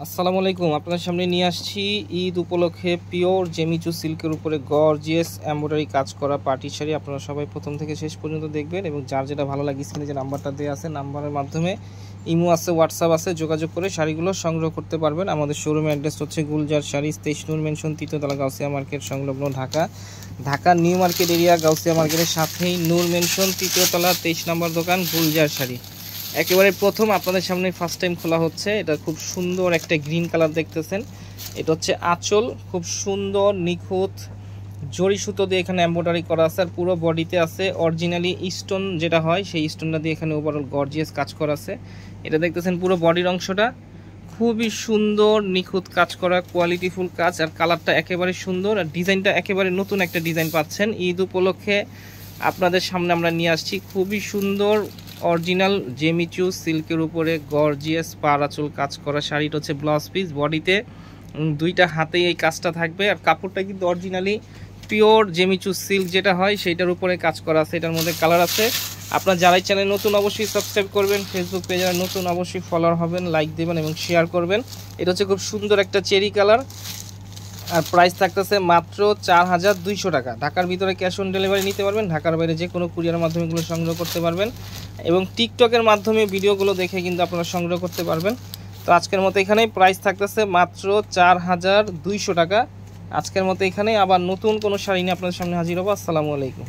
আসসালামু আলাইকুম। আপনাদের সামনে নিয়ে আসছি ঈদ উপলক্ষে পিওর জেমিচু সিল্কের উপরে গর্জিয়াস এমব্রয়ডারি কাজ করা পার্টি শাড়ি। আপনারা সবাই প্রথম থেকে শেষ পর্যন্ত দেখবেন এবং যার যেটা ভালো লাগে স্ক্রিনে যে নাম্বারটা দেওয়া আছে নাম্বারের মাধ্যমে ইমো আছে, হোয়াটসঅ্যাপ আছে, যোগাযোগ করে শাড়িগুলো সংগ্রহ করতে পারবেন। আমাদের শোরুমের অ্যাড্রেস হচ্ছে গুলজার শাড়ি, 23 নূর মেনশন, তৃতীয়তলা, গাউসিয়া মার্কেট সংলগ্ন, Dhaka. Dhaka new market area, Gausia মার্কেটের সাথেই নূর মেনশন, তৃতীয়তলা, 23 নম্বর দোকান, গুলজার শাড়ি। একেবারে প্রথম আপনাদের সামনে ফার্স্ট টাইম খোলা হচ্ছে। এটা খুব সুন্দর একটা গ্রিন কালার দেখতেছেন। এটা হচ্ছে আঁচল, খুব সুন্দর নিখুঁত জরি সুতো দিয়ে এখানে এমব্রয়ডারি করা আছে। আর পুরো বডিতে আছে অরিজিনালি স্টোন, যেটা হয় সেই স্টোনটা দিয়ে এখানে ওভারঅল গর্জিয়াস কাজ করা আছে। এটা দেখতেছেন পুরো বডির অংশটা খুবই সুন্দর নিখুঁত কাজ করা, কোয়ালিটিফুল কাজ। আর কালারটা একেবারে সুন্দর, আর ডিজাইনটা একেবারে নতুন একটা ডিজাইন পাচ্ছেন। ঈদ উপলক্ষে আপনাদের সামনে আমরা নিয়ে আসছি খুবই সুন্দর অরিজিনাল জেমিচু সিল্কের উপরে গর্জিয়াস পার আঁচল কাজ করা শাড়িটা হচ্ছে ব্লাউজ পিস, বডিতে দুইটা হাতেই এই কাজটা থাকবে। আর কাপড়টা কিন্তু অরিজিনালি পিওর জেমিচু সিল্ক যেটা হয় সেইটার উপরে কাজ করা আছে। এটার মধ্যে কালার আছে। আপনার যারাই চ্যানেল নতুন অবশ্যই সাবস্ক্রাইব করবেন, ফেসবুক পেজে যারা নতুন অবশ্যই ফলোয়ার হবেন, লাইক দেবেন এবং শেয়ার করবেন। এটা হচ্ছে খুব সুন্দর একটা চেরি কালার। আর প্রাইস থাকতেছে মাত্র 4200 টাকা। ঢাকার ভিতরে ক্যাশ অন ডেলিভারি নিতে পারবেন, ঢাকার বাইরে যে কোনো কুরিয়ারের মাধ্যমে এগুলো সংগ্রহ করতে পারবেন এবং টিকটকের মাধ্যমে ভিডিওগুলো দেখে কিন্তু আপনারা সংগ্রহ করতে পারবেন। তো আজকের মতো এখানেই প্রাইস থাকতেছে মাত্র 4200 টাকা। আজকের মতো এখানেই, আবার নতুন কোনো শাড়ি নিয়ে আপনাদের সামনে হাজির হবো। আসসালামু আলাইকুম।